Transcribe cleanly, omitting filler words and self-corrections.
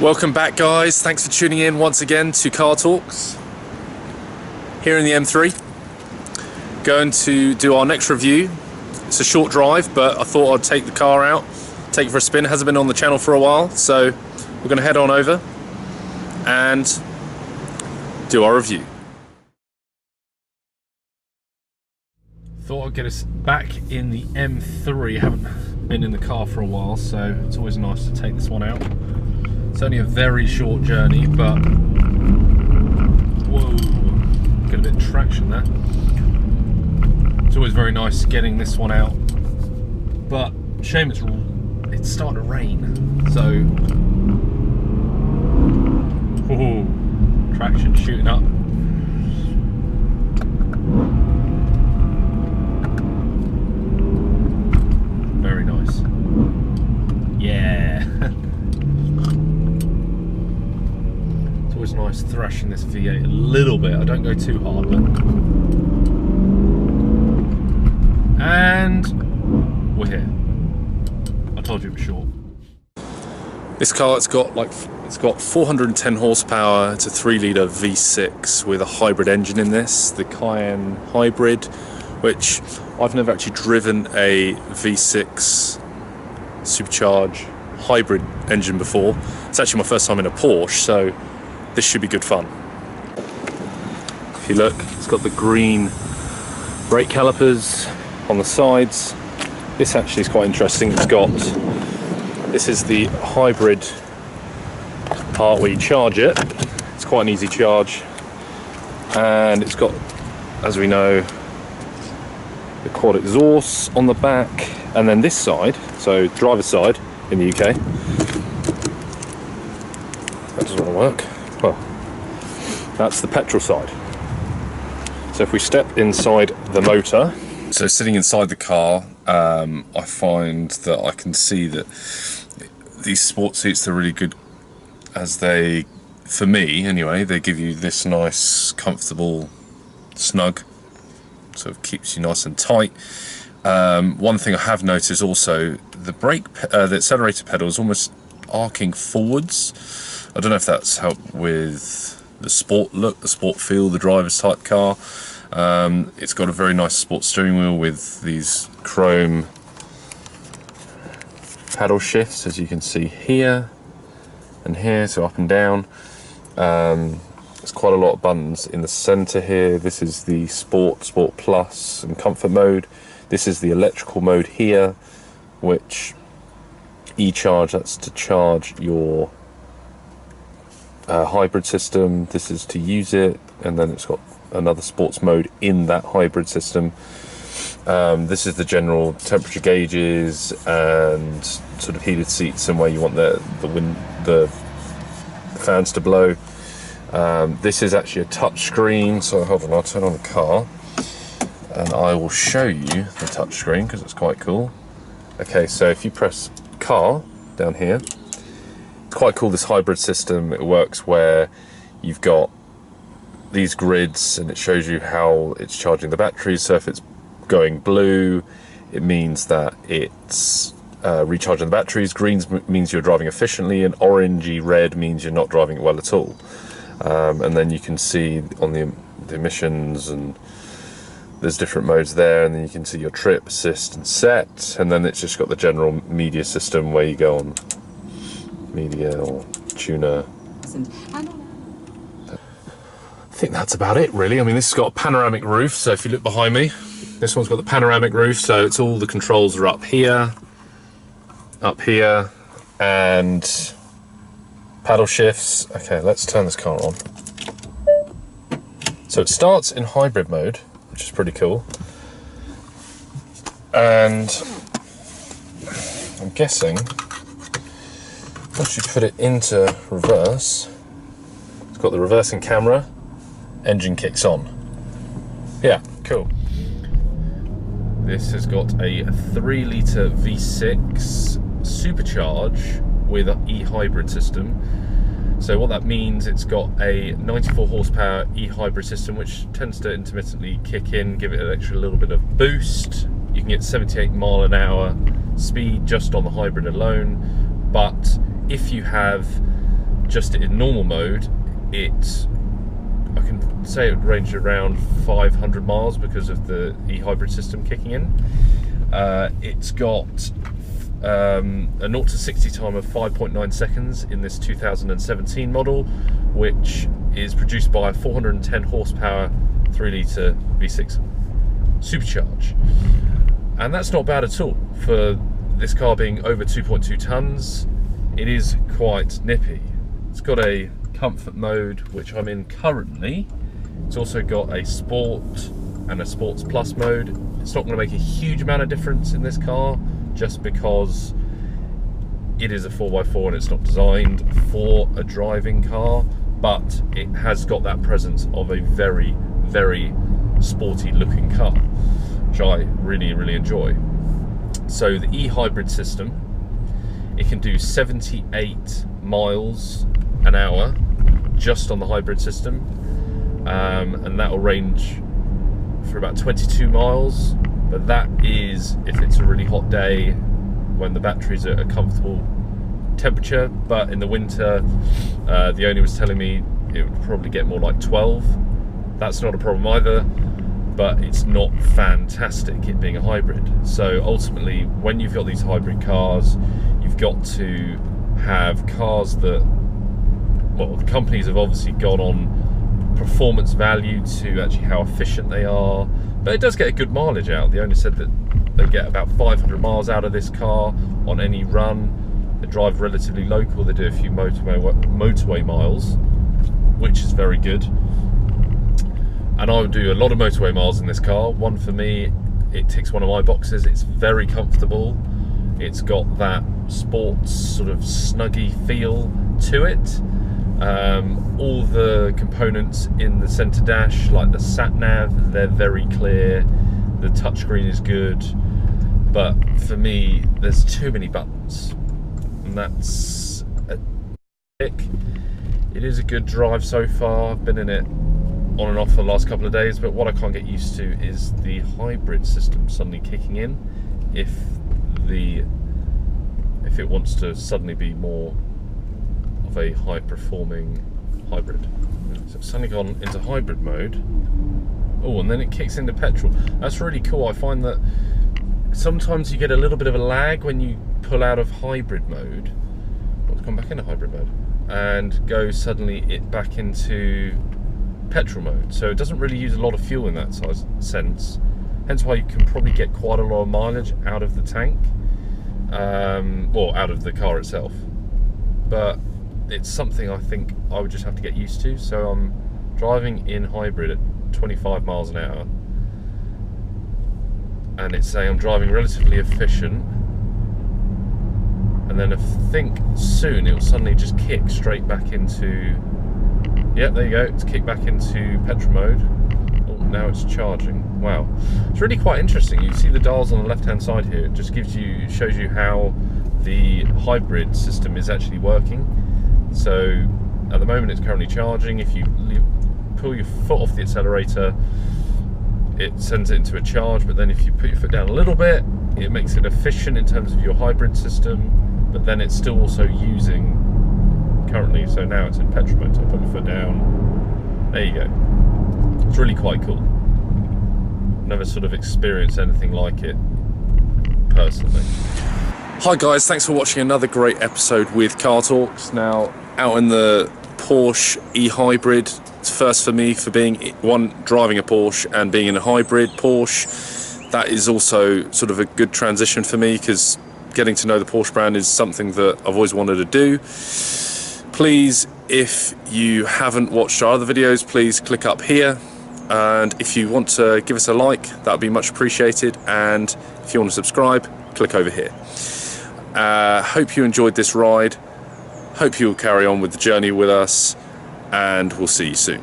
Welcome back, guys. Thanks for tuning in once again to Car Talks here in the M3. Going to do our next review. It's a short drive, but I thought I'd take the car out, take it for a spin. It hasn't been on the channel for a while, so we're going to head on over and do our review. Thought I'd get us back in the M3. Haven't been in the car for a while, so it's always nice to take this one out. It's only a very short journey, but whoa, get a bit of traction there. It's always very nice getting this one out, but shame it's starting to rain, so whoa, traction shooting up. Very nice. Yeah. It's nice thrashing this V8 a little bit. I don't go too hard, but... And we're here. I told you it was short. This car, it's got 410 horsepower. It's a 3-litre V6 with a hybrid engine in this, the Cayenne hybrid, which I've never actually driven a V6 supercharged hybrid engine before. It's actually my first time in a Porsche, so this should be good fun. If you look, it's got the green brake calipers on the sides. This actually is quite interesting. This is the hybrid part where you charge it. It's quite an easy charge. And it's got, as we know, the quad exhaust on the back. And then this side, so driver's side in the UK. That doesn't want to work. Well, that's the petrol side. So if we step inside the motor, so sitting inside the car, I find that I can see that these sport seats are really good, as they, for me anyway, they give you this nice, comfortable, snug, sort of keeps you nice and tight. One thing I have noticed also, the accelerator pedal is almost arcing forwards. I don't know if that's helped with the sport look, the sport feel, the driver's type car. It's got a very nice sport steering wheel with these chrome paddle shifts, as you can see here and here, so up and down. There's quite a lot of buttons in the center here. This is the Sport Plus and Comfort mode. This is the electrical mode here, which e-charge, that's to charge your hybrid system. This is to use it, and then it's got another sports mode in that hybrid system. This is the general temperature gauges and sort of heated seats and where you want the fans to blow. This is actually a touch screen, so hold on, I'll turn on the car and I will show you the touch screen because it's quite cool. Okay, so if you press car down here, quite cool, this hybrid system. It works where you've got these grids and it shows you how it's charging the batteries. So if it's going blue, it means that it's recharging the batteries. Green means you're driving efficiently, and orangey red means you're not driving it well at all. And then you can see on the emissions, and there's different modes there, and then you can see your trip, assist and set, and then it's just got the general media system where you go on media or tuner. I think that's about it really. I mean, this has got a panoramic roof, so if you look behind me, this one's got the panoramic roof, so it's all the controls are up here, and paddle shifts. Okay, let's turn this car on. So it starts in hybrid mode, which is pretty cool, and I'm guessing once you put it into reverse, it's got the reversing camera, engine kicks on. Yeah, cool. This has got a 3-litre V6 supercharge with an e-hybrid system. So what that means, it's got a 94 horsepower e-hybrid system, which tends to intermittently kick in, give it an extra little bit of boost. You can get 78 mile an hour speed just on the hybrid alone, but if you have just in normal mode, I can say it ranged around 500 miles because of the e-hybrid system kicking in. It's got a 0 to 60 time of 5.9 seconds in this 2017 model, which is produced by a 410 horsepower 3-litre V6 supercharge. And that's not bad at all for this car being over 2.2 tons. It is quite nippy. It's got a comfort mode, which I'm in currently. It's also got a sport and a sports plus mode. It's not going to make a huge amount of difference in this car, just because it is a 4x4 and it's not designed for a driving car, but it has got that presence of a very, very sporty looking car, which I really, really enjoy. So the e-hybrid system, it can do 78 miles an hour just on the hybrid system, and that will range for about 22 miles, but that is if it's a really hot day when the batteries are at a comfortable temperature. But in the winter, the owner was telling me it would probably get more like 12. That's not a problem either, but it's not fantastic, it being a hybrid. So ultimately, when you've got these hybrid cars, you've got to have cars that, well, the companies have obviously gone on performance value to actually how efficient they are, but it does get a good mileage out. The owner said that they get about 500 miles out of this car on any run. They drive relatively local, they do a few motorway miles, which is very good. And I would do a lot of motorway miles in this car. One, for me, it ticks one of my boxes. It's very comfortable. It's got that sports sort of snuggy feel to it. All the components in the center dash, like the sat nav, they're very clear. The touchscreen is good, but for me, there's too many buttons, and that's a tick. It is a good drive so far. I've been in it on and off for the last couple of days, but what I can't get used to is the hybrid system suddenly kicking in if it wants to suddenly be more of a high performing hybrid. So it's suddenly gone into hybrid mode. Oh, and then it kicks into petrol. That's really cool. I find that sometimes you get a little bit of a lag when you pull out of hybrid mode. Let's come back into hybrid mode and go suddenly it back into petrol mode. So it doesn't really use a lot of fuel in that sense. Hence why you can probably get quite a lot of mileage out of the tank, or out of the car itself. But it's something I think I would just have to get used to. So I'm driving in hybrid at 25 miles an hour, and it's saying I'm driving relatively efficient, and then I think soon it will suddenly just kick straight back into, yeah, there you go, it's kicked back into petrol mode. Oh, now it's charging. Wow, it's really quite interesting. You see the dials on the left hand side here. It just shows you how the hybrid system is actually working. So at the moment it's currently charging. If you pull your foot off the accelerator, it sends it into a charge, but then if you put your foot down a little bit, it makes it efficient in terms of your hybrid system, but then it's still also using currently, so now it's in petrol mode. So I put my foot down, there you go. It's really quite cool. Never sort of experienced anything like it personally. Hi guys, thanks for watching another great episode with Car Talks. Now out in the Porsche e-hybrid. It's first for me for being driving a Porsche and being in a hybrid Porsche. That is also sort of a good transition for me, because getting to know the Porsche brand is something that I've always wanted to do. Please, if you haven't watched our other videos, please click up here, and if you want to give us a like, that would be much appreciated, and if you want to subscribe, click over here. Hope you enjoyed this ride. Hope you'll carry on with the journey with us, and we'll see you soon.